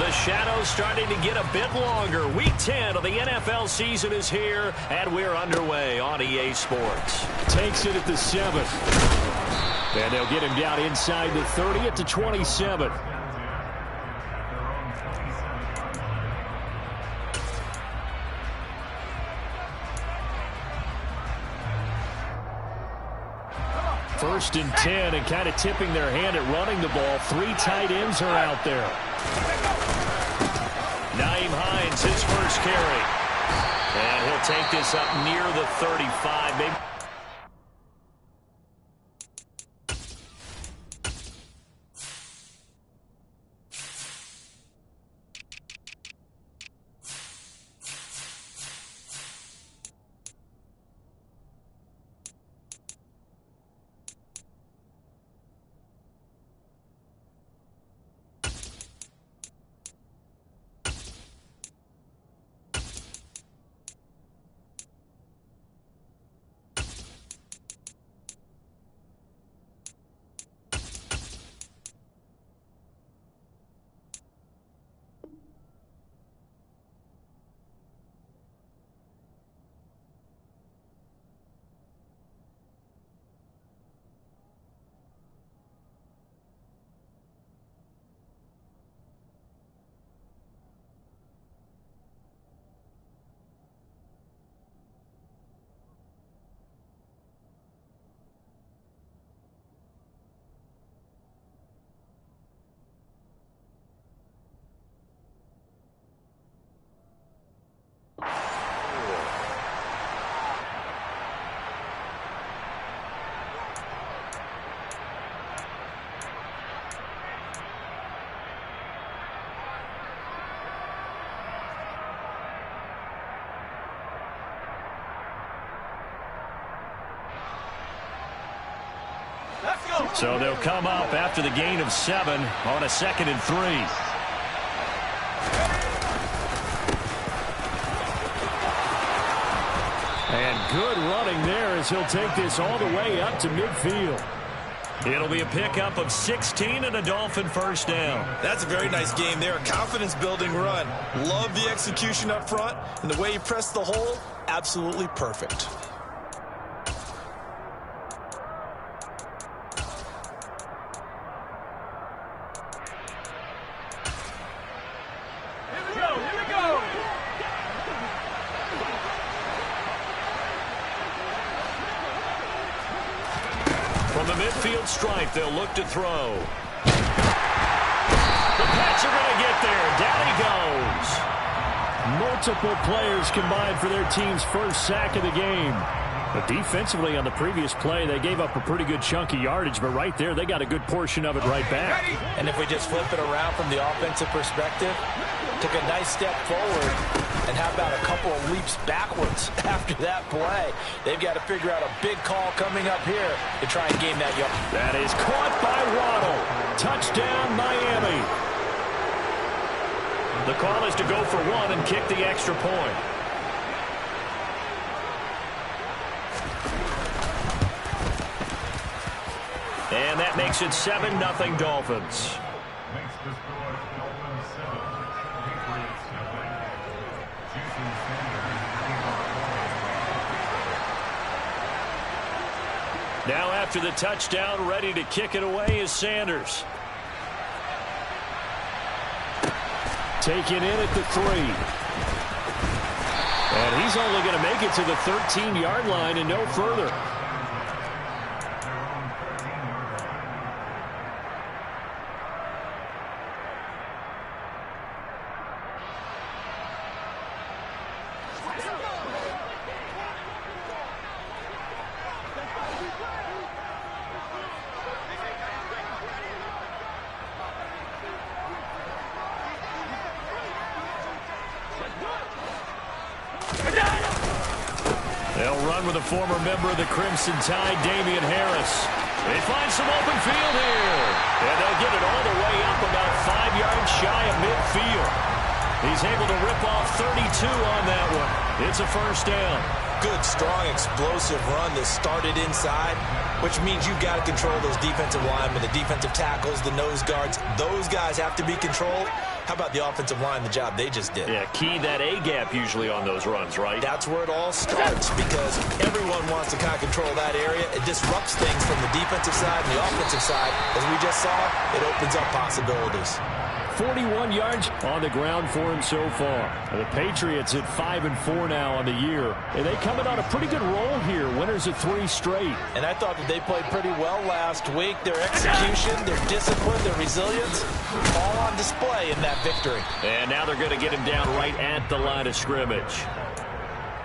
the shadows starting to get a bit longer. Week 10 of the NFL season is here, and we're underway on EA Sports. Takes it at the 7. And they'll get him down inside the 30 at the 27. First and 10, and kind of tipping their hand at running the ball. 3 tight ends are out there. Nyheim Hines, his first carry. And he'll take this up near the 35. Maybe. So they'll come up after the gain of 7 on a 2nd and 3. And good running there as he'll take this all the way up to midfield. It'll be a pickup of 16 and a Dolphin first down. That's a very nice game there. A confidence-building run. Love the execution up front, and the way he pressed the hole, absolutely perfect. Stripe, they'll look to throw. The Pats are going to get there. Down he goes. Multiple players combined for their team's first sack of the game. But defensively on the previous play, they gave up a pretty good chunk of yardage, but right there, they got a good portion of it right back. And if we just flip it around from the offensive perspective, took a nice step forward, and how about a couple of leaps backwards after that play? They've got to figure out a big call coming up here to try and gain that yard. That is caught by Waddle. Touchdown, Miami. The call is to go for 1 and kick the extra point. And that makes it 7-0 Dolphins. Now after the touchdown, ready to kick it away is Sanders. Taken in at the 3. And he's only going to make it to the 13-yard line and no further. They'll run with a former member of the Crimson Tide, Damian Harris. They find some open field here. And they'll get it all the way up about 5 yards shy of midfield. He's able to rip off 32 on that one. It's a first down. good, strong, explosive run that started inside, which means you've got to control those defensive linemen, the defensive tackles, the nose guards. Those guys have to be controlled. How about the offensive line, the job they just did? Yeah, key that A-gap usually on those runs, right? That's where it all starts because everyone wants to kind of control that area. It disrupts things from the defensive side and the offensive side. As we just saw, it opens up possibilities. 41 yards on the ground for him so far. The Patriots at 5-4 now on the year. And they coming on a pretty good roll here. Winners of 3 straight. And I thought that they played pretty well last week. Their execution, their discipline, their resilience, all on display in that victory. And now they're going to get him down right at the line of scrimmage.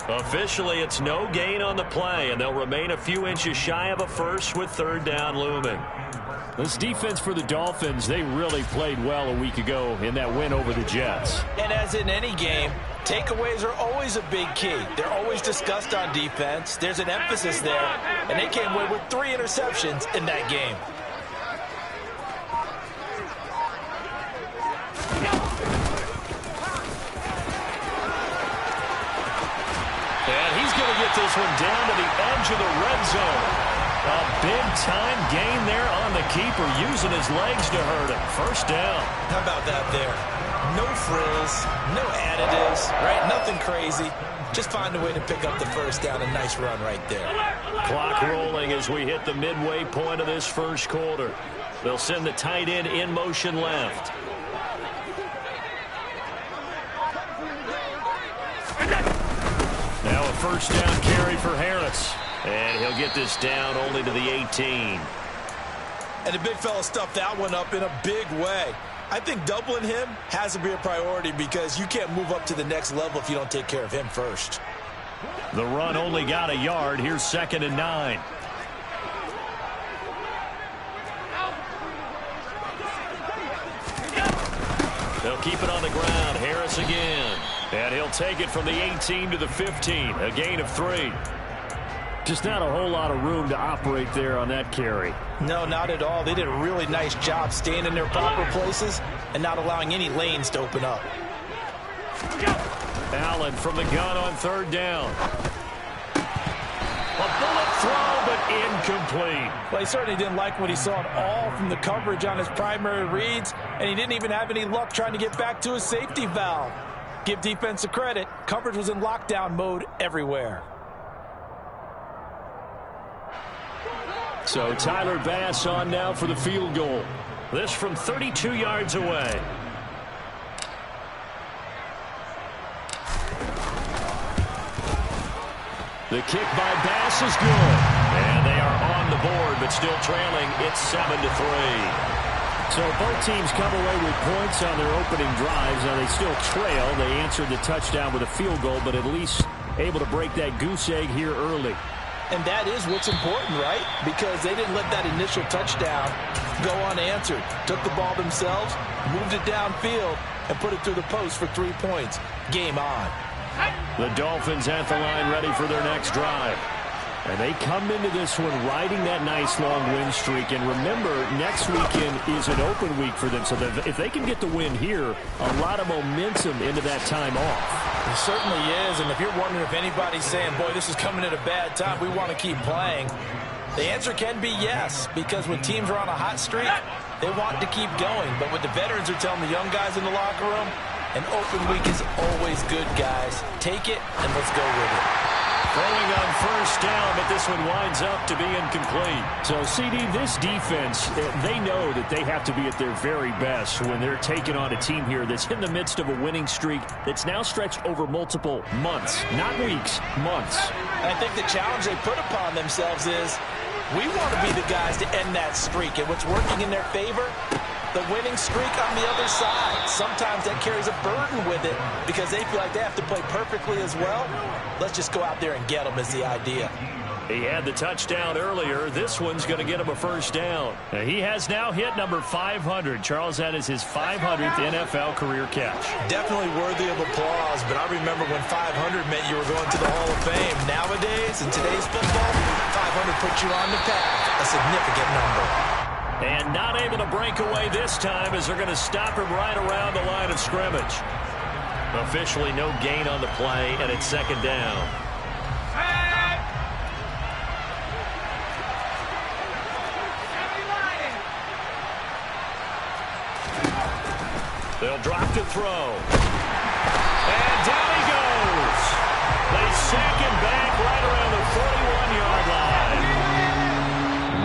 Officially, it's no gain on the play, and they'll remain a few inches shy of a first with 3rd down looming. This defense for the Dolphins, they really played well a week ago in that win over the Jets. And as in any game, takeaways are always a big key. They're always discussed on defense. There's an emphasis there, and they came away with 3 interceptions in that game. And he's going to get this one down to the edge of the red zone. A big-time gain there on the keeper, using his legs to hurt him. 1st down. How about that there? No frills, no additives, right? Nothing crazy. Just find a way to pick up the 1st down. A nice run right there. Clock rolling as we hit the midway point of this 1st quarter. They'll send the tight end in motion left. Now a 1st down carry for Harris. And he'll get this down only to the 18. And the big fella stuffed that one up in a big way. I think doubling him has to be a priority because you can't move up to the next level if you don't take care of him first. The run only got a yard. Here's 2nd and 9. They'll keep it on the ground. Harris again. And he'll take it from the 18 to the 15. A gain of 3. Just not a whole lot of room to operate there on that carry. No, not at all. They did a really nice job staying in their proper places and not allowing any lanes to open up. Allen from the gun on 3rd down. A bullet throw, but incomplete. Well, he certainly didn't like what he saw at all from the coverage on his primary reads, and he didn't even have any luck trying to get back to his safety valve. Give defense a credit. Coverage was in lockdown mode everywhere. So Tyler Bass on now for the field goal. This from 32 yards away. The kick by Bass is good. And they are on the board, but still trailing. It's 7-3. So both teams come away with points on their opening drives. Now they still trail. They answered the touchdown with a field goal, but at least able to break that goose egg here early. And that is what's important, right? Because they didn't let that initial touchdown go unanswered. Took the ball themselves, moved it downfield, and put it through the post for 3 points. Game on. The Dolphins at the line ready for their next drive. And they come into this one riding that nice long win streak. And remember, next weekend is an open week for them. So if they can get the win here, a lot of momentum into that time off. It certainly is. And if you're wondering if anybody's saying, boy, this is coming at a bad time, we want to keep playing, the answer can be yes. Because when teams are on a hot streak, they want to keep going. But what the veterans are telling the young guys in the locker room, an open week is always good, guys. Take it, and let's go with it. Throwing on 1st down, but this one winds up to be incomplete. So, CD, this defense, they know that they have to be at their very best when they're taking on a team here that's in the midst of a winning streak that's now stretched over multiple months, not weeks, months. And I think the challenge they put upon themselves is we want to be the guys to end that streak. And what's working in their favor? The winning streak on the other side. Sometimes that carries a burden with it because they feel like they have to play perfectly as well. Let's just go out there and get them is the idea. He had the touchdown earlier. This one's going to get him a 1st down. He has now hit number 500. Charles, that is his 500th NFL career catch. Definitely worthy of applause, but I remember when 500 meant you were going to the Hall of Fame. Nowadays, in today's football, 500 puts you on the path. A significant number. And not able to break away this time as they're going to stop him right around the line of scrimmage. Officially no gain on the play, and it's 2nd down. drop to throw. And down he goes. They sack him back right around the 41-yard line.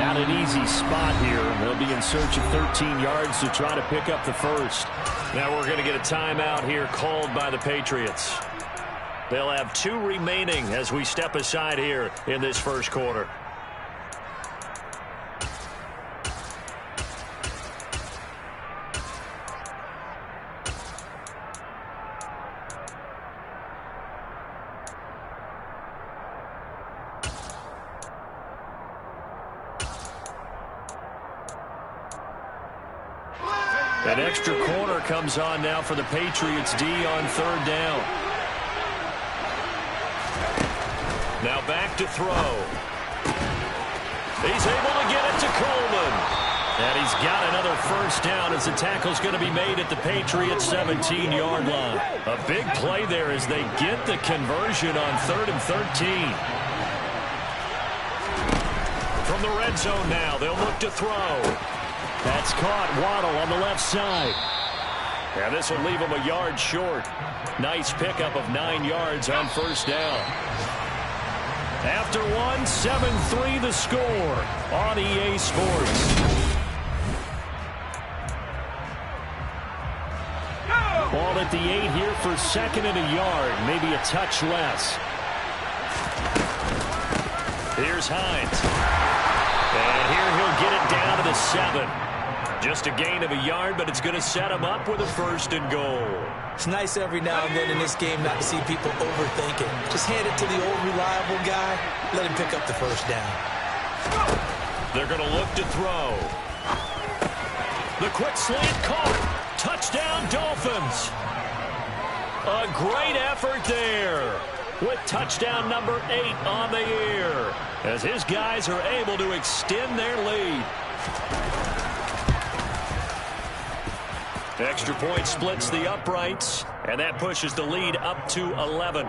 Not an easy spot here. They'll be in search of 13 yards to try to pick up the first. Now we're going to get a timeout here called by the Patriots. They'll have 2 remaining as we step aside here in this first quarter. An extra corner comes on now for the Patriots D on 3rd down. Now back to throw. He's able to get it to Coleman. And he's got another first down as the tackle's going to be made at the Patriots 17-yard line. A big play there as they get the conversion on 3rd and 13. From the red zone now, they'll look to throw. That's caught. Waddle on the left side. And this will leave him a yard short. Nice pickup of 9 yards on first down. After one, 7-3 the score on EA Sports. Ball at the 8 here for 2nd and a yard. Maybe a touch less. Here's Hines. And here he'll get it down to the 7. Just a gain of a yard, but it's going to set him up with a 1st and goal. It's nice every now and then in this game not to see people overthink it. Just hand it to the old reliable guy. Let him pick up the first down. They're going to look to throw. The quick slant caught. Touchdown, Dolphins. A great effort there with touchdown number 8 on the year as his guys are able to extend their lead. Extra point splits the uprights, and that pushes the lead up to 11.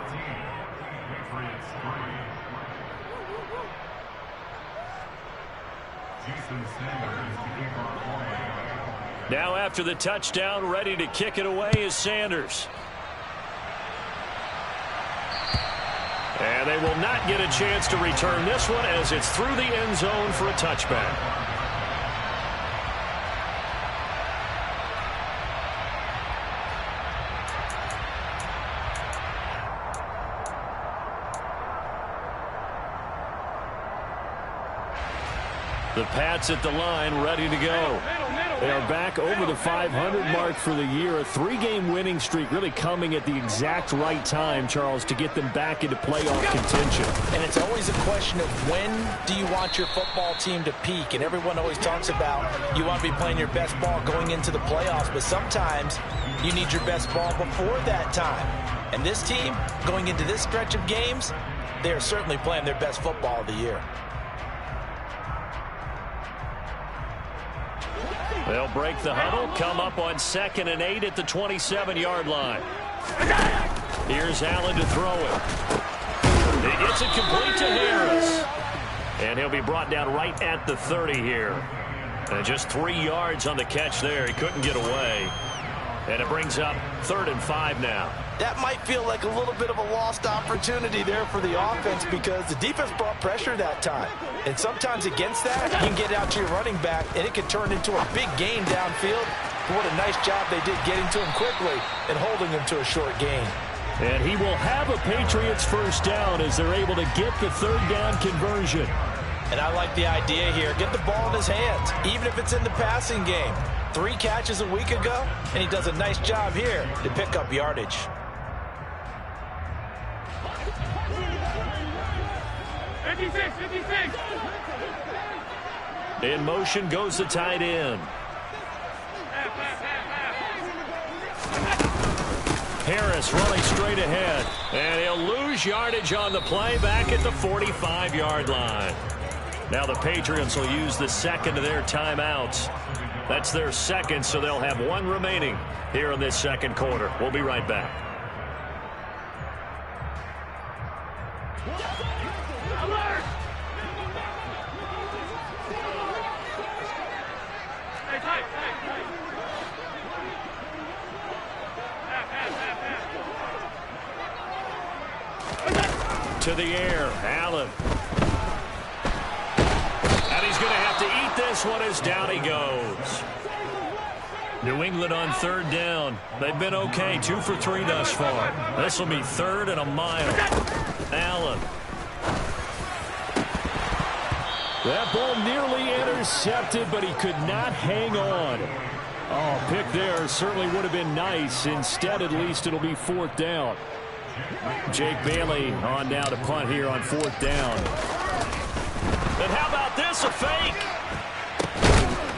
Now after the touchdown, ready to kick it away is Sanders. And they will not get a chance to return this one as it's through the end zone for a touchback. The Pats at the line, ready to go. They are back over the 500 mark for the year. A 3-game winning streak really coming at the exact right time, Charles, to get them back into playoff contention. And it's always a question of when do you want your football team to peak? And everyone always talks about you want to be playing your best ball going into the playoffs, but sometimes you need your best ball before that time. And this team, going into this stretch of games, they are certainly playing their best football of the year. They'll break the huddle, come up on 2nd and 8 at the 27-yard line. Here's Allen to throw it. He gets it complete to Harris. And he'll be brought down right at the 30 here. And just 3 yards on the catch there. He couldn't get away. And it brings up 3rd and 5 now. That might feel like a little bit of a lost opportunity there for the offense because the defense brought pressure that time. And sometimes against that, you can get out to your running back, and it can turn into a big gain downfield. But what a nice job they did getting to him quickly and holding him to a short gain. And he will have a Patriots first down as they're able to get the 3rd down conversion. And I like the idea here. Get the ball in his hands, even if it's in the passing game. 3 catches a week ago, and he does a nice job here to pick up yardage. In motion goes the tight end. Harris running straight ahead. And he'll lose yardage on the play back at the 45-yard line. Now the Patriots will use the 2nd of their timeouts. That's their 2nd, so they'll have 1 remaining here in this 2nd quarter. We'll be right back. to the air. Allen. And he's going to have to eat this one as down he goes. New England on third down. They've been okay. 2 for 3 thus far. This will be 3rd and a mile. Allen. That ball nearly intercepted, but he could not hang on. Oh, pick there certainly would have been nice. Instead, at least, it'll be 4th down. Jake Bailey on now to punt here on 4th down. And how about this, a fake?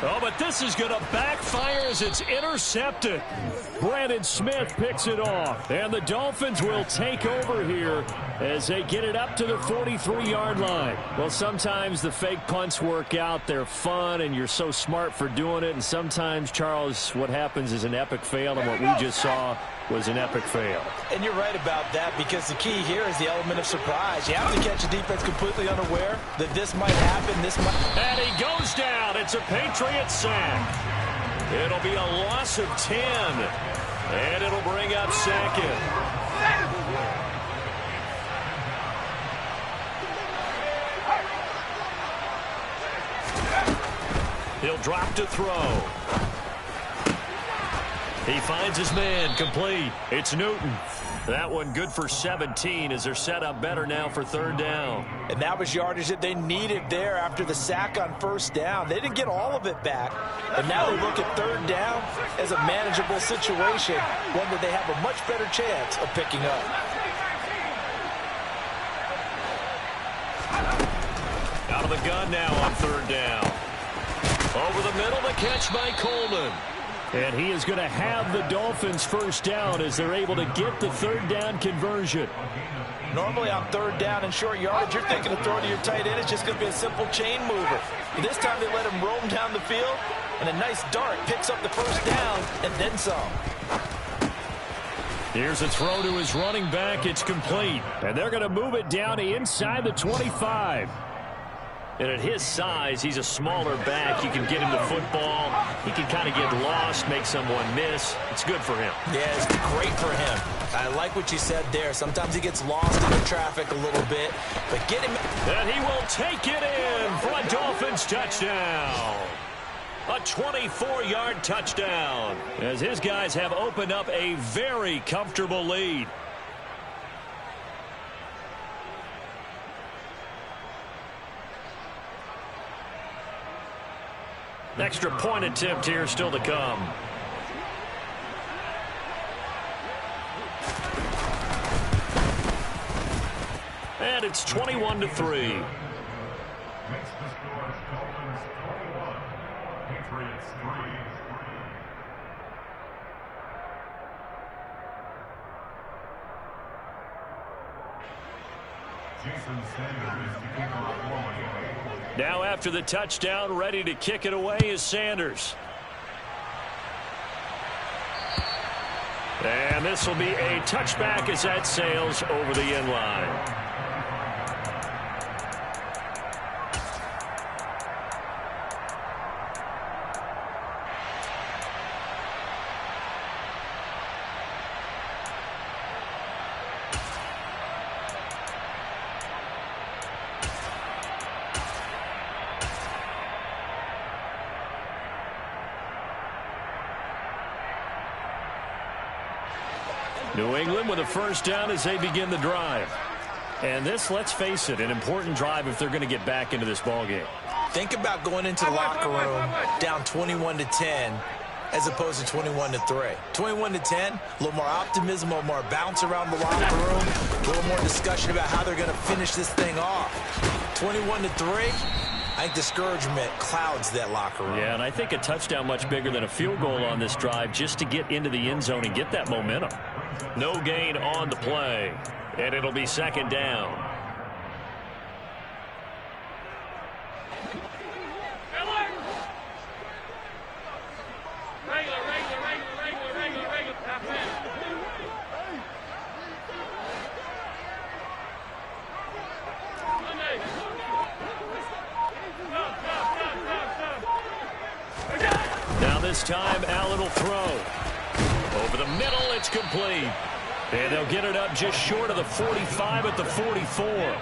Oh, but this is going to backfire as it's intercepted. Brandon Smith picks it off. And the Dolphins will take over here as they get it up to the 43-yard line. Well, sometimes the fake punts work out. They're fun, and you're so smart for doing it. And sometimes, Charles, what happens is an epic fail, and what we just saw was an epic fail. And you're right about that, because the key here is the element of surprise. You have to catch a defense completely unaware that this might happen. And he goes down. It's a Patriot sack. It'll be a loss of 10. And it'll bring up 2nd. He'll drop to throw. He finds his man, complete. It's Newton. That one good for 17 as they're set up better now for 3rd down. And that was yardage that they needed there after the sack on 1st down. They didn't get all of it back. And now they look at 3rd down as a manageable situation, one that they have a much better chance of picking up. Out of the gun now on 3rd down. Over the middle, the catch by Coleman. And he is going to have the Dolphins 1st down as they're able to get the 3rd down conversion. Normally on 3rd down and short yardage, you're thinking of throwing to your tight end. It's just going to be a simple chain mover. But this time they let him roam down the field, and a nice dart picks up the 1st down and then some. Here's a throw to his running back. It's complete. And they're going to move it down to inside the 25. And at his size, he's a smaller back. You can get him the football. He can kind of get lost, make someone miss. It's good for him. Yeah, it's great for him. I like what you said there. Sometimes he gets lost in the traffic a little bit, but get him. And he will take it in for a Dolphins touchdown. A 24-yard touchdown as his guys have opened up a very comfortable lead. Extra point attempt here still to come. And it's 21-3. Now after the touchdown, ready to kick it away is Sanders. And this will be a touchback as that sails over the end line. New England with a 1st down as they begin the drive. And this, let's face it, an important drive if they're going to get back into this ballgame. Think about going into the locker room down 21-10 as opposed to 21-3. 21-10, a little more optimism, a little more bounce around the locker room, a little more discussion about how they're going to finish this thing off. 21-3. I think discouragement clouds that locker room. Yeah, and I think a touchdown much bigger than a field goal on this drive just to get into the end zone and get that momentum. No gain on the play, and it'll be 2nd down. Now this time, Allen will throw. Over the middle, it's complete. And they'll get it up just short of the 45 at the 44.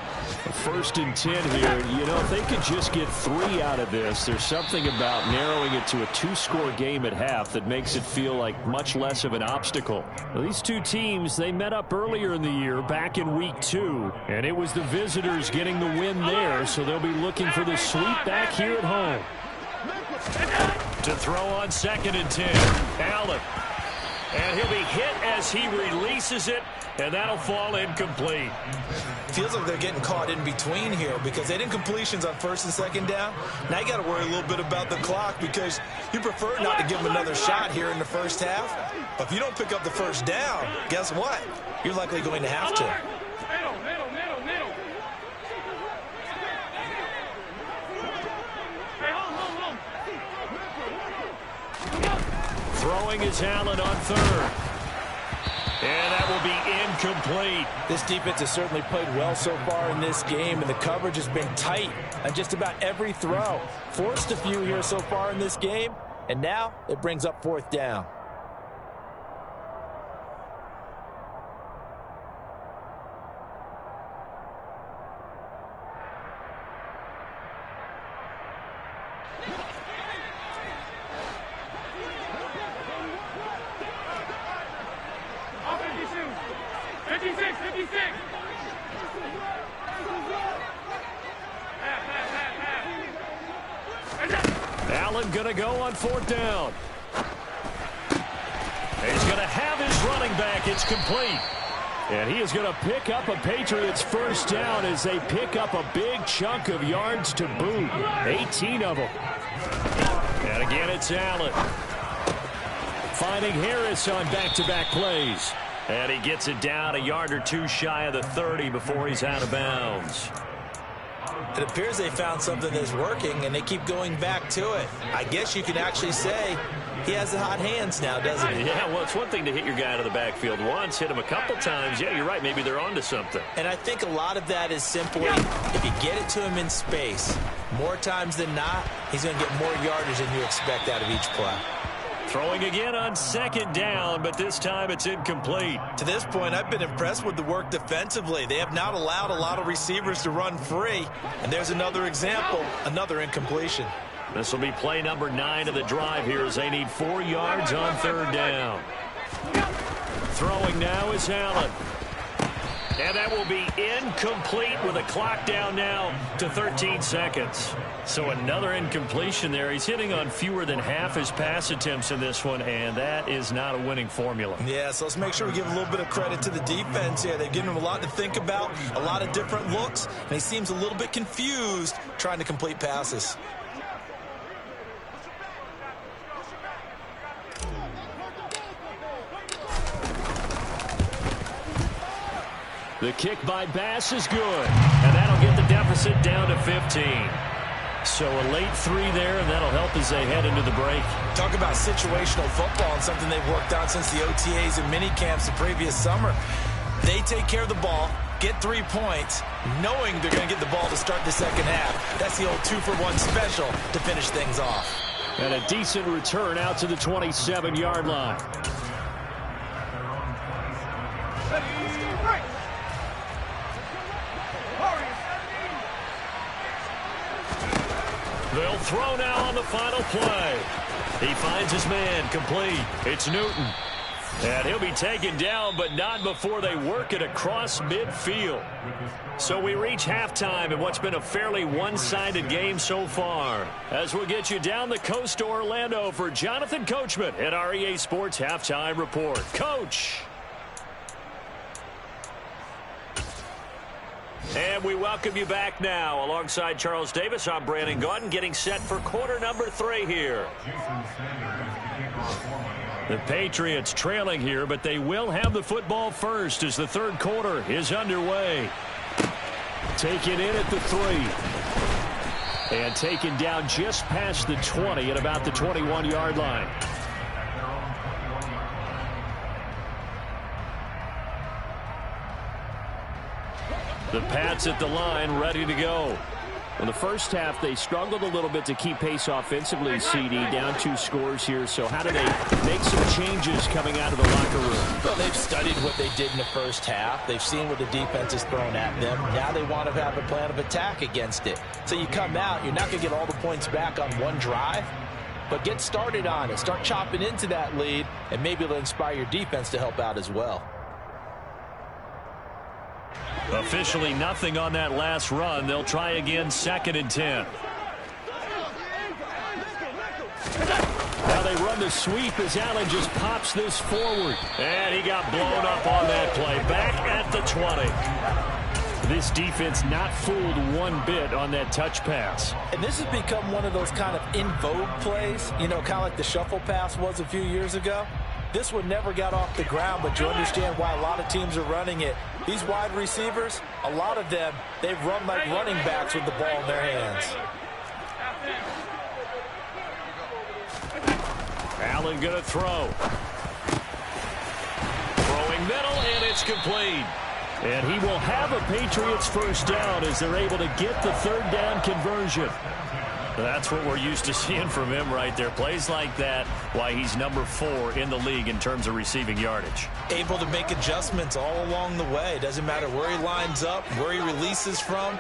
First and 10 here. You know, if they could just get 3 out of this, there's something about narrowing it to a 2-score game at half that makes it feel like much less of an obstacle. Well, these two teams, they met up earlier in the year, back in week 2, and it was the visitors getting the win there, so they'll be looking for the sweep back here at home. To throw on 2nd and 10, Allen. And he'll be hit as he releases it, and that'll fall incomplete. Feels like they're getting caught in between here because they didn't completions on 1st and 2nd down. Now you got to worry a little bit about the clock because you prefer not to give them another shot here in the first half. But if you don't pick up the 1st down, guess what? You're likely going to have to. Throwing is Allen on 3rd. And that will be incomplete. This defense has certainly played well so far in this game, and the coverage has been tight on just about every throw. Forced a few here so far in this game, and now it brings up 4th down. Allen going to go on 4th down. He's going to have his running back. It's complete. And he is going to pick up a Patriots 1st down as they pick up a big chunk of yards to boot. 18 of them. And again, it's Allen. Finding Harris on back-to-back plays. And he gets it down a yard or 2 shy of the 30 before he's out of bounds. It appears they found something that's working, and they keep going back to it. I guess you can actually say he has the hot hands now, doesn't he? Yeah, well, it's one thing to hit your guy out of the backfield once, hit him a couple times. Yeah, you're right. Maybe they're onto something. And I think a lot of that is simply if you get it to him in space, more times than not, he's going to get more yardage than you expect out of each play. Throwing again on 2nd down, but this time it's incomplete. To this point, I've been impressed with the work defensively. They have not allowed a lot of receivers to run free. And there's another example, another incompletion. This will be play number 9 of the drive here as they need 4 yards on 3rd down. Throwing now is Allen. And that will be incomplete with a clock down now to 13 seconds. So another incompletion there. He's hitting on fewer than half his pass attempts in this one, and that is not a winning formula. Yeah, so let's make sure we give a little bit of credit to the defense here. They've given him a lot to think about, a lot of different looks, and he seems a little bit confused trying to complete passes. The kick by Bass is good, and that'll get the deficit down to 15. So a late 3 there, and that'll help as they head into the break. Talk about situational football and something they've worked on since the OTAs and mini camps the previous summer. They take care of the ball, get 3 points, knowing they're going to get the ball to start the second half. That's the old 2-for-1 special to finish things off. And a decent return out to the 27-yard line. They'll throw now on the final play. He finds his man complete. It's Newton. And he'll be taken down, but not before they work it across midfield. So we reach halftime in what's been a fairly one-sided game so far. As we'll get you down the coast to Orlando for Jonathan Coachman at our EA Sports Halftime Report. Coach. And we welcome you back now. Alongside Charles Davis, I'm Brandon Gaudin, getting set for quarter number 3 here. The Patriots trailing here, but they will have the football first as the 3rd quarter is underway. Taken in at the 3. And taken down just past the 20 at about the 21-yard line. The Pats at the line, ready to go. Well, the first half, they struggled a little bit to keep pace offensively, CD, down 2 scores here. So how do they make some changes coming out of the locker room? Well, they've studied what they did in the first half. They've seen what the defense has thrown at them. Now they want to have a plan of attack against it. So you come out, you're not going to get all the points back on one drive, but get started on it. Start chopping into that lead, and maybe it'll inspire your defense to help out as well. Officially nothing on that last run. They'll try again, 2nd and 10. Now they run the sweep as Allen just pops this forward. And he got blown up on that play. Back at the 20. This defense not fooled one bit on that touch pass. And this has become one of those kind of in vogue plays, you know, kind of like the shuffle pass was a few years ago. This one never got off the ground, but you understand why a lot of teams are running it. These wide receivers, a lot of them, they run like running backs with the ball in their hands. Allen going to throw. Throwing middle, and it's complete. And he will have a Patriots first down as they're able to get the 3rd down conversion. That's what we're used to seeing from him right there. Plays like that, why he's number 4 in the league in terms of receiving yardage. Able to make adjustments all along the way. Doesn't matter where he lines up, where he releases from.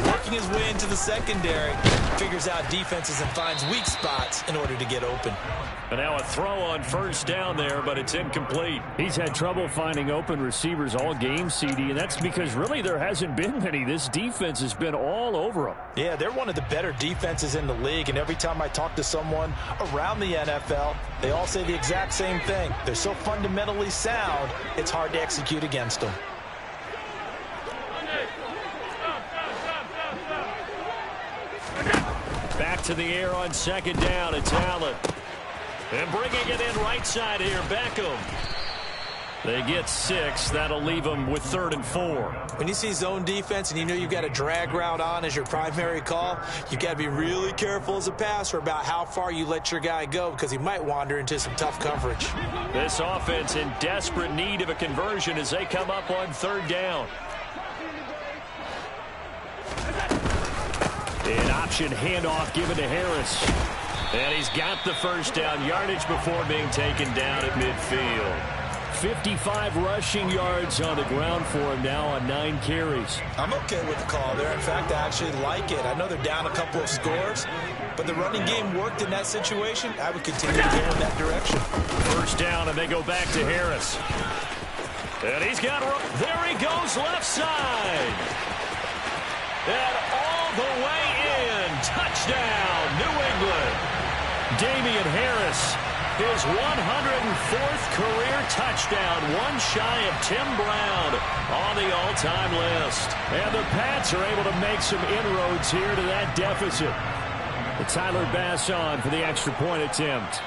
Working his way into the secondary, figures out defenses and finds weak spots in order to get open. And now a throw on first down there, but it's incomplete. He's had trouble finding open receivers all game, CD, and that's because really there hasn't been many. This defense has been all over them. Yeah, they're one of the better defenses in the league, and every time I talk to someone around the NFL, they all say the exact same thing. They're so fundamentally sound, it's hard to execute against them. Back to the air on 2nd down. It's Allen. And bringing it in right side here, Beckham. They get 6. That'll leave them with 3rd and 4. When you see zone defense and you know you've got a drag route on as your primary call, you've got to be really careful as a passer about how far you let your guy go because he might wander into some tough coverage. This offense in desperate need of a conversion as they come up on 3rd down. An option handoff given to Harris. And he's got the first down yardage before being taken down at midfield. 55 rushing yards on the ground for him now on 9 carries. I'm okay with the call there. In fact, I actually like it. I know they're down a couple of scores, but the running game worked in that situation. I would continue to go in that direction. First down, and they go back to Harris. And he's got, there he goes, left side. And all the way in. Touchdown, New England. Damian Harris, his 104th career touchdown, one shy of Tim Brown on the all-time list. And the Pats are able to make some inroads here to that deficit. Tyler Bass on for the extra point attempt.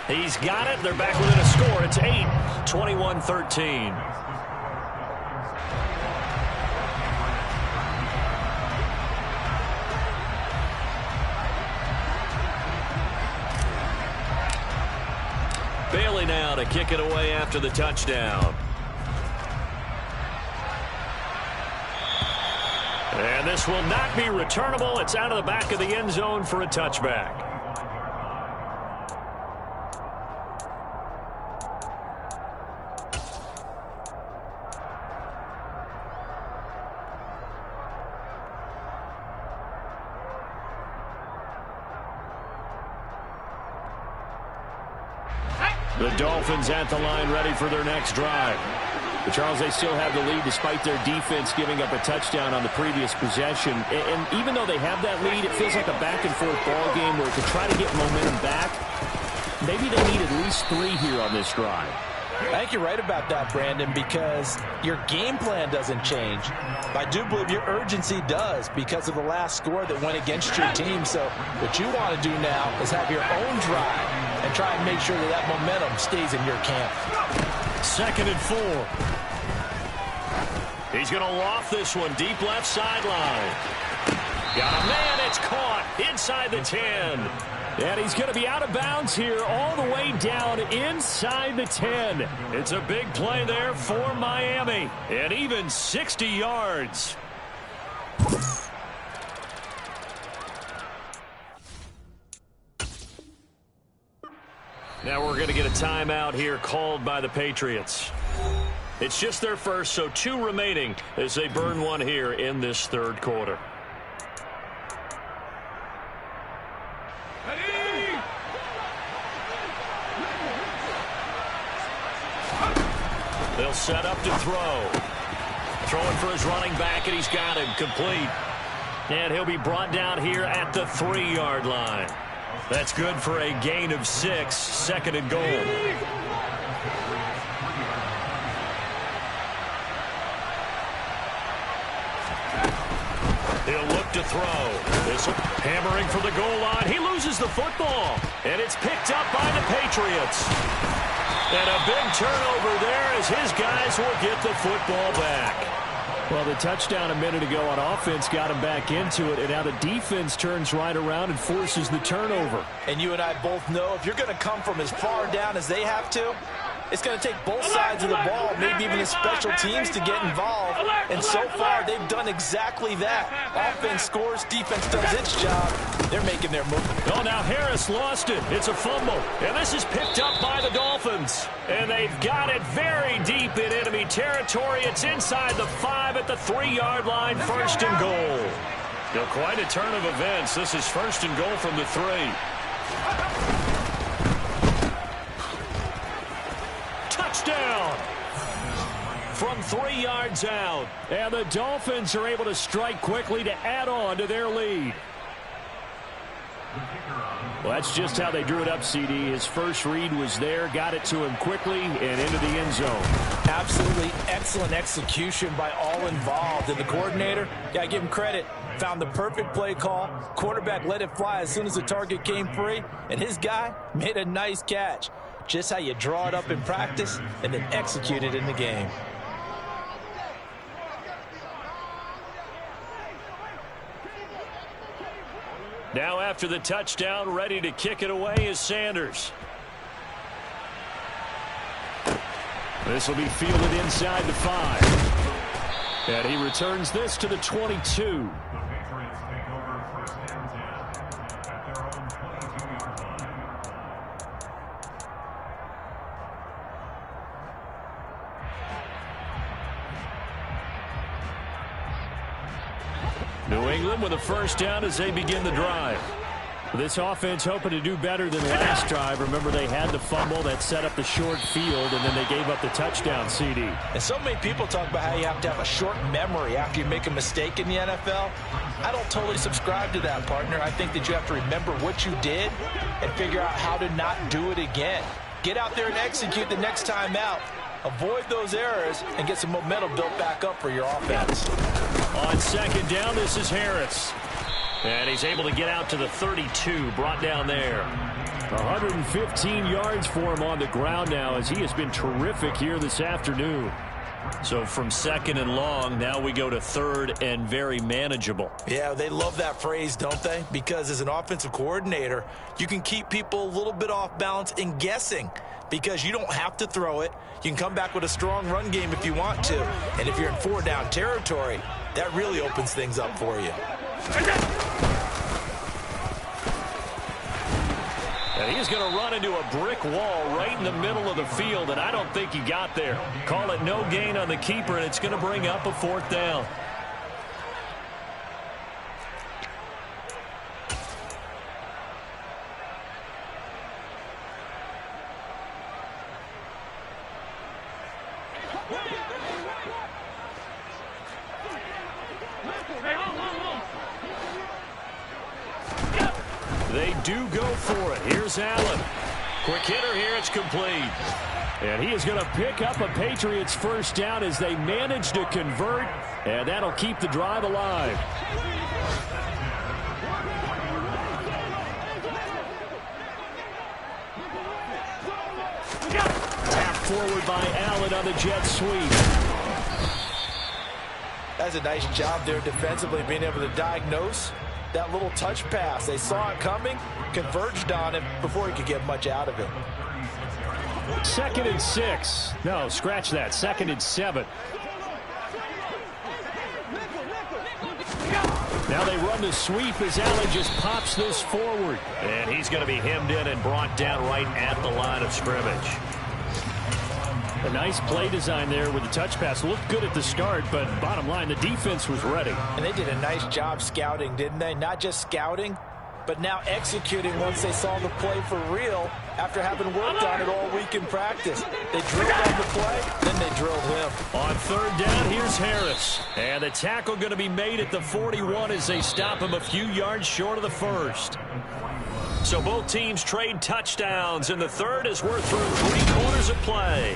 He's got it. They're back within a score. It's 8, 21-13. Bailey now to kick it away after the touchdown. And this will not be returnable. It's out of the back of the end zone for a touchback. The Dolphins at the line ready for their next drive. But Charles, they still have the lead despite their defense giving up a touchdown on the previous possession. And even though they have that lead, it feels like a back-and-forth ball game where to try to get momentum back, maybe they need at least 3 here on this drive. I think you're right about that, Brandon, because your game plan doesn't change. I do believe your urgency does because of the last score that went against your team. So what you want to do now is have your own drive and try and make sure that that momentum stays in your camp. 2nd and 4. He's going to loft this one deep left sideline. Got a man. It's caught inside the 10. And he's going to be out of bounds here all the way down inside the 10. It's a big play there for Miami. And even 60 yards. Now we're going to get a timeout here called by the Patriots. It's just their first, so 2 remaining as they burn one here in this third quarter. They'll set up to throw. Throwing for his running back, and he's got him complete. And he'll be brought down here at the 3-yard line. That's good for a gain of 6, second and goal. He'll look to throw. This hammering for the goal line. He loses the football. And it's picked up by the Patriots. And a big turnover there as his guys will get the football back. Well, the touchdown a minute ago on offense got him back into it, and now the defense turns right around and forces the turnover. And you and I both know if you're going to come from as far down as they have to, it's going to take both sides of the ball, maybe even the special teams, to get involved. And so far, they've done exactly that. Offense scores, defense does its job. They're making their move. Oh, now Harris lost it. It's a fumble. And this is picked up by the Dolphins. And they've got it very deep in enemy territory. It's inside the 5 at the 3-yard line, first and goal. Now, quite a turn of events. This is first and goal from the 3. Touchdown from 3 yards out. And the Dolphins are able to strike quickly to add on to their lead. Well, that's just how they drew it up, CD. His first read was there, got it to him quickly, and into the end zone. Absolutely excellent execution by all involved. And the coordinator, got to give him credit, found the perfect play call. Quarterback let it fly as soon as the target came free, and his guy made a nice catch. Just how you draw it up in practice and then execute it in the game. Now after the touchdown, ready to kick it away is Sanders. This will be fielded inside the 5. And he returns this to the 22. New England with a first down as they begin the drive. This offense hoping to do better than last drive. Remember, they had the fumble that set up the short field, and then they gave up the touchdown, CD. And so many people talk about how you have to have a short memory after you make a mistake in the NFL. I don't totally subscribe to that, partner. I think that you have to remember what you did and figure out how to not do it again. Get out there and execute the next time out. Avoid those errors and get some momentum built back up for your offense. On second down, this is Harris. And he's able to get out to the 32, brought down there. 115 yards for him on the ground now, as he has been terrific here this afternoon. So from second and long, now we go to third and very manageable. Yeah, they love that phrase, don't they? Because as an offensive coordinator, you can keep people a little bit off balance and guessing, because you don't have to throw it. You can come back with a strong run game if you want to. And if you're in 4-down territory, that really opens things up for you. And he's going to run into a brick wall right in the middle of the field, and I don't think he got there. Call it no gain on the keeper, and it's going to bring up a 4th down. They do go for it. Here's Allen. Quick hitter here. It's complete. And he is going to pick up a Patriots first down as they manage to convert, and that'll keep the drive alive. Tapped forward by Allen on the jet sweep. That's a nice job there defensively, being able to diagnose that little touch pass. They saw it coming, converged on it before he could get much out of it. 2nd and 6. No, scratch that. 2nd and 7. Now they run the sweep as Allen just pops this forward. And he's going to be hemmed in and brought down right at the line of scrimmage. A nice play design there with the touch pass. Looked good at the start, but bottom line, the defense was ready. And they did a nice job scouting, didn't they? Not just scouting, but now executing once they saw the play for real after having worked on it all week in practice. They drilled on the play, then they drilled him. On 3rd down, here's Harris. And the tackle going to be made at the 41 as they stop him a few yards short of the 1st. So both teams trade touchdowns, and the 3rd as we're through 3 quarters of play.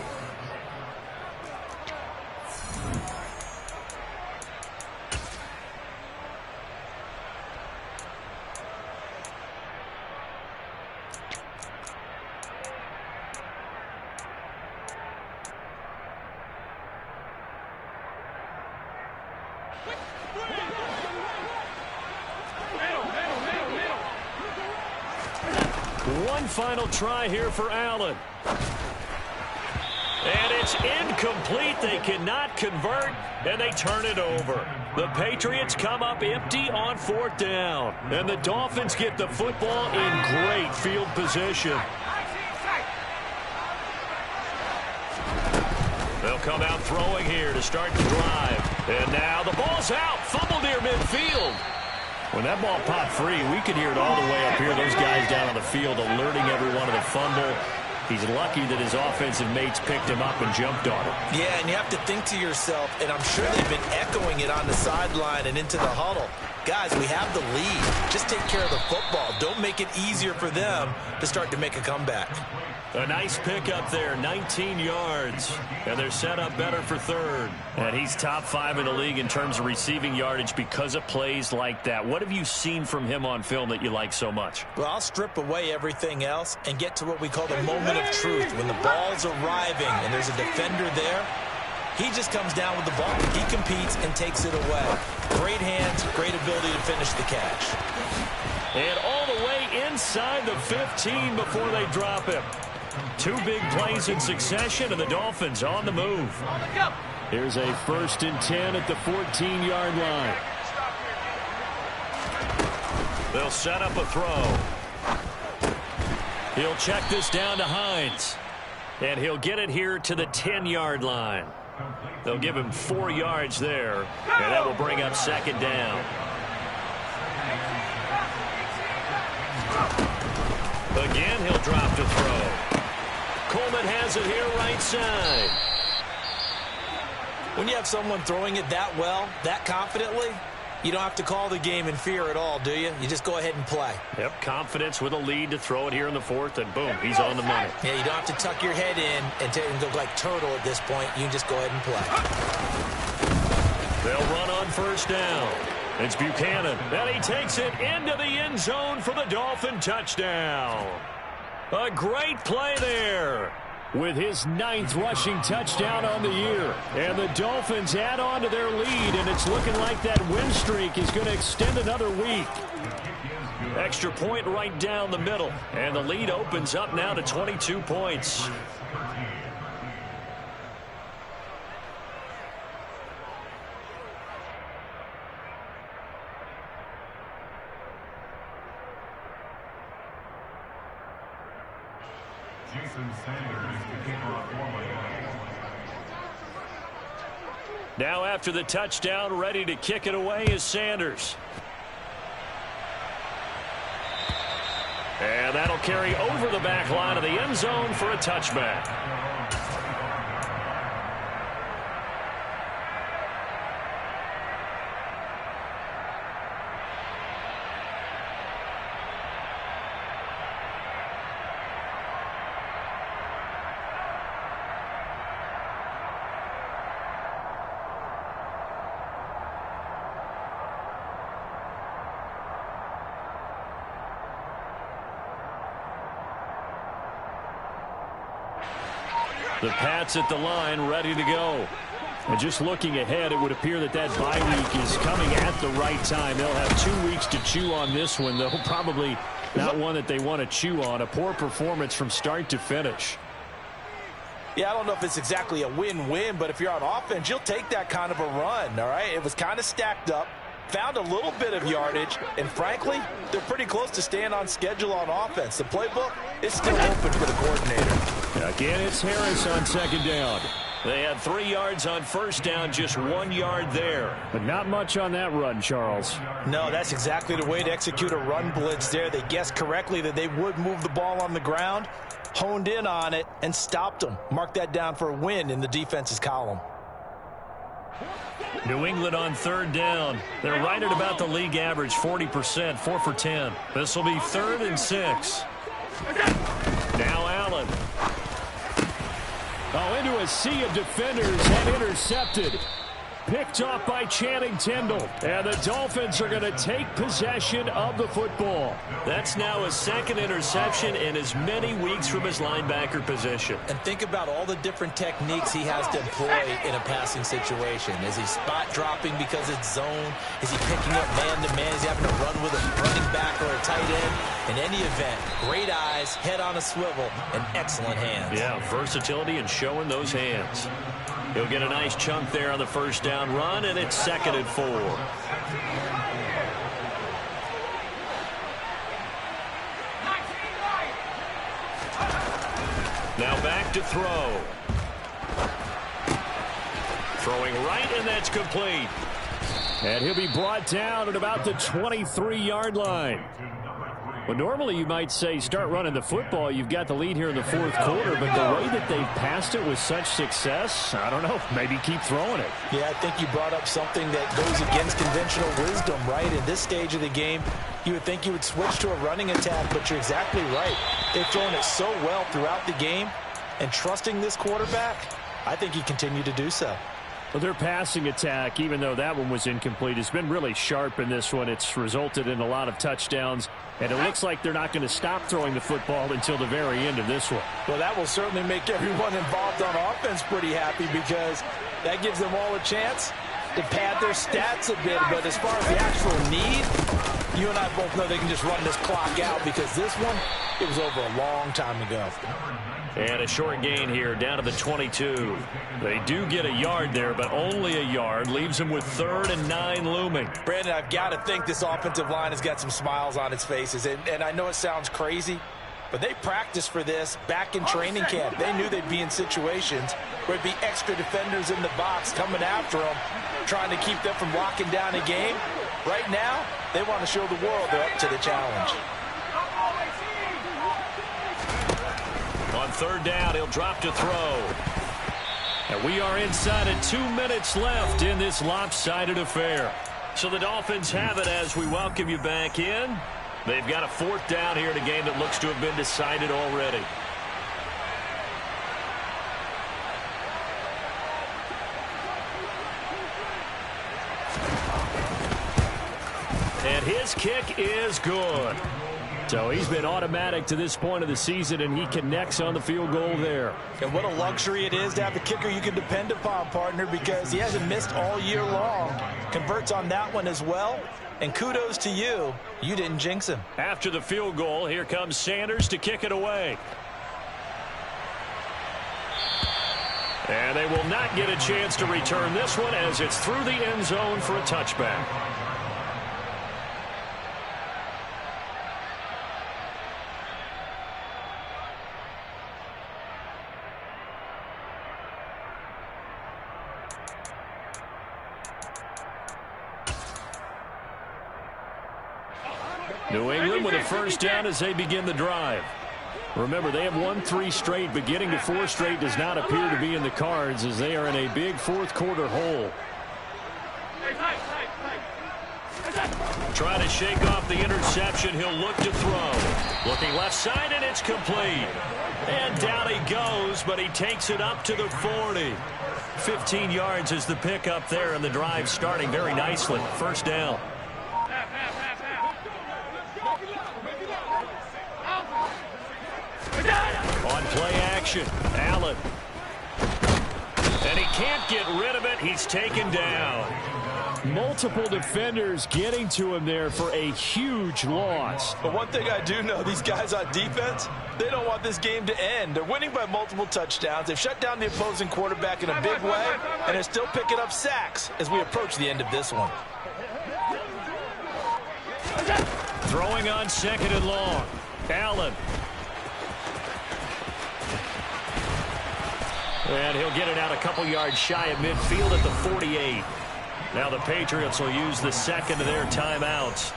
One final try here for Allen. And it's incomplete. They cannot convert, and they turn it over. The Patriots come up empty on 4th down. And the Dolphins get the football in great field position. They'll come out throwing here to start the drive. And now the ball's out. Fumble near midfield. When that ball popped free, we could hear it all the way up here. Those guys down on the field alerting everyone of the fumble. He's lucky that his offensive mates picked him up and jumped on him. Yeah, and you have to think to yourself, and I'm sure they've been echoing it on the sideline and into the huddle. Guys, we have the lead. Just take care of the football. Don't make it easier for them to start to make a comeback. A nice pickup there, 19 yards. And they're set up better for 3rd. And he's top 5 in the league in terms of receiving yardage because of plays like that. What have you seen from him on film that you like so much? Well, I'll strip away everything else and get to what we call the moment of truth. When the ball's arriving and there's a defender there, he just comes down with the ball. He competes and takes it away. Great hands, great ability to finish the catch. And all the way inside the 15 before they drop him. 2 big plays in succession, and the Dolphins on the move. Here's a 1st and 10 at the 14-yard line. They'll set up a throw. He'll check this down to Hines. And he'll get it here to the 10-yard line. They'll give him 4 yards there, and that will bring up 2nd down. Again, he'll drop to throw. Coleman has it here right side. When you have someone throwing it that well, that confidently, you don't have to call the game in fear at all, do you? You just go ahead and play. Yep, confidence with a lead to throw it here in the 4th, and boom, he's on the money. Yeah, you don't have to tuck your head in and look like turtle at this point. You can just go ahead and play. They'll run on 1st down. It's Buchanan, and he takes it into the end zone for the Dolphin touchdown. A great play there. With his 9th rushing touchdown on the year. And the Dolphins add on to their lead, and it's looking like that win streak is going to extend another week. Extra point right down the middle. And the lead opens up now to 22 points. Now after the touchdown, ready to kick it away is Sanders. And that'll carry over the back line of the end zone for a touchback. The Pats at the line, ready to go. And just looking ahead, it would appear that bye week is coming at the right time. They'll have 2 weeks to chew on this one, though probably not one that they want to chew on. A poor performance from start to finish. Yeah, I don't know if it's exactly a win-win, but if you're on offense, you'll take that kind of a run, all right? It was kind of stacked up, found a little bit of yardage, and frankly, they're pretty close to staying on schedule on offense. The playbook is still open for the coordinator. Again, it's Harris on second down. They had 3 yards on first down, just 1 yard there. But not much on that run, Charles. No, that's exactly the way to execute a run blitz there. They guessed correctly that they would move the ball on the ground, honed in on it, and stopped them. Mark that down for a win in the defense's column. New England on third down. They're right at about the league average, 40%, 4 for 10. This will be 3rd and 6. Now Allen. Oh, into a sea of defenders and intercepted. Picked off by Channing Tindall. And the Dolphins are going to take possession of the football. That's now his 2nd interception in as many weeks from his linebacker position. And think about all the different techniques he has to employ in a passing situation. Is he spot dropping because it's zone? Is he picking up man-to-man? Is he having to run with a running back or a tight end? In any event, great eyes, head on a swivel, and excellent hands. Yeah, versatility and showing those hands. He'll get a nice chunk there on the first down run, and it's 2nd and 4. Now back to throw. Throwing right, and that's complete. And he'll be brought down at about the 23-yard line. Well, normally you might say start running the football. You've got the lead here in the 4th quarter, but the way that they've passed it with such success, I don't know, maybe keep throwing it. Yeah, I think you brought up something that goes against conventional wisdom, right? In this stage of the game, you would think you would switch to a running attack, but you're exactly right. They've thrown it so well throughout the game, and trusting this quarterback, I think he continued to do so. Well, their passing attack, even though that one was incomplete, has been really sharp in this one. It's resulted in a lot of touchdowns, and it looks like they're not going to stop throwing the football until the very end of this one. Well, that will certainly make everyone involved on offense pretty happy because that gives them all a chance to pad their stats a bit. But as far as the actual need, you and I both know they can just run this clock out because this one, it was over a long time ago. And a short gain here down to the 22. They do get a yard there, but only a yard. Leaves them with 3rd and 9 looming. Brandon, I've got to think this offensive line has got some smiles on its faces. And I know it sounds crazy, but they practiced for this back in training camp. They knew they'd be in situations where there'd be extra defenders in the box coming after them, trying to keep them from locking down a game. Right now, they want to show the world they're up to the challenge. On 3rd down, he'll drop to throw. And we are inside of 2 minutes left in this lopsided affair. So the Dolphins have it as we welcome you back in. They've got a 4th down here in a game that looks to have been decided already. And his kick is good. So he's been automatic to this point of the season, and he connects on the field goal there. And what a luxury it is to have a kicker you can depend upon, partner, because he hasn't missed all year long. Converts on that one as well. And kudos to you. You didn't jinx him. After the field goal, here comes Sanders to kick it away. And they will not get a chance to return this one as it's through the end zone for a touchback. New England with a first down as they begin the drive. Remember, they have won 3 straight, but getting to 4 straight does not appear to be in the cards as they are in a big 4th quarter hole. Trying to shake off the interception. He'll look to throw. Looking left side, and it's complete. And down he goes, but he takes it up to the 40. 15 yards is the pickup there, and the drive starting very nicely. First down. On play action, Allen. And he can't get rid of it. He's taken down. Multiple defenders getting to him there for a huge loss. But one thing I do know, these guys on defense, they don't want this game to end. They're winning by multiple touchdowns. They've shut down the opposing quarterback in a big way, and they're still picking up sacks as we approach the end of this one. Throwing on 2nd and long. Allen. And he'll get it out a couple yards shy of midfield at the 48. Now the Patriots will use the second of their timeouts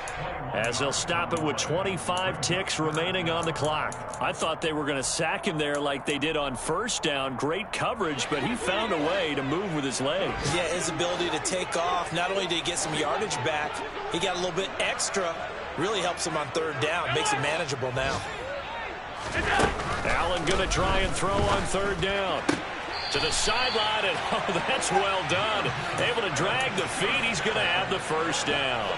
as they'll stop it with 25 ticks remaining on the clock. I thought they were going to sack him there like they did on 1st down. Great coverage, but he found a way to move with his legs. Yeah, his ability to take off, not only did he get some yardage back, he got a little bit extra. Really helps him on 3rd down, makes it manageable now. Allen going to try and throw on 3rd down. To the sideline, and oh, that's well done. Able to drag the feet. He's going to have the 1st down.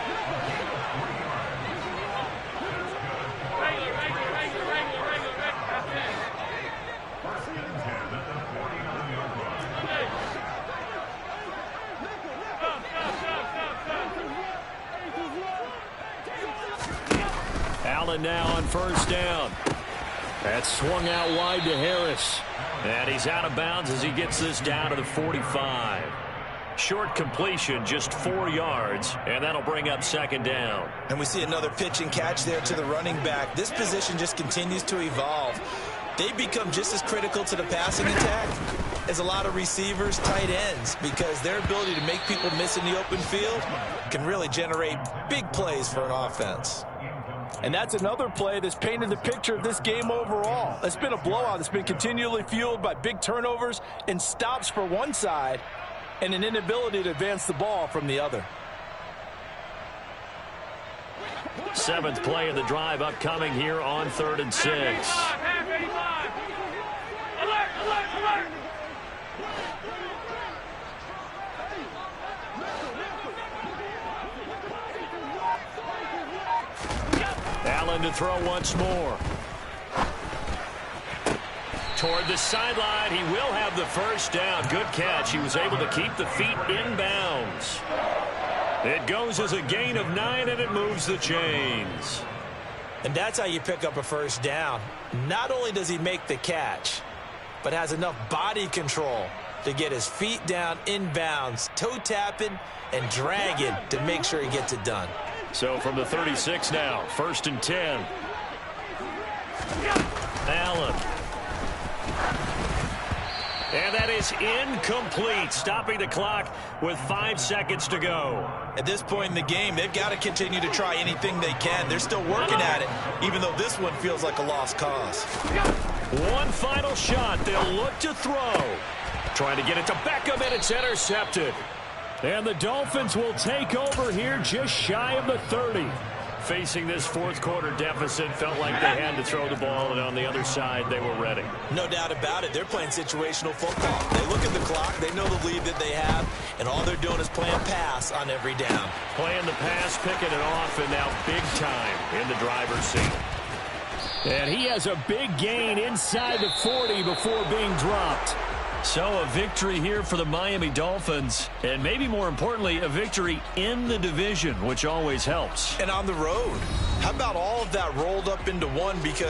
Allen now on 1st down. That's swung out wide to Harris. And he's out of bounds as he gets this down to the 45. Short completion, just 4 yards, and that'll bring up 2nd down. And we see another pitch and catch there to the running back. This position just continues to evolve. They become just as critical to the passing attack as a lot of receivers, tight ends, because their ability to make people miss in the open field can really generate big plays for an offense. And that's another play that's painted the picture of this game overall. It's been a blowout. It's been continually fueled by big turnovers and stops for one side and an inability to advance the ball from the other. 7th play of the drive upcoming here on 3rd and 6. Allen to throw once more. Toward the sideline, he will have the 1st down. Good catch. He was able to keep the feet in bounds. It goes as a gain of 9, and it moves the chains. And that's how you pick up a 1st down. Not only does he make the catch, but has enough body control to get his feet down in bounds, toe tapping and dragging to make sure he gets it done. So from the 36 now, 1st and 10. Allen. And that is incomplete, stopping the clock with 5 seconds to go. At this point in the game, they've got to continue to try anything they can. They're still working at it, even though this one feels like a lost cause. One final shot. They'll look to throw. Trying to get it to Beckham, and it's intercepted. And the Dolphins will take over here just shy of the 30. Facing this 4th quarter deficit, felt like they had to throw the ball, and on the other side, they were ready. No doubt about it. They're playing situational football. They look at the clock, they know the lead that they have, and all they're doing is playing pass on every down. Playing the pass, picking it off, and now big time in the driver's seat. And he has a big gain inside the 40 before being dropped. So a victory here for the Miami Dolphins, and maybe more importantly, a victory in the division, which always helps. And on the road. How about all of that rolled up into one? Because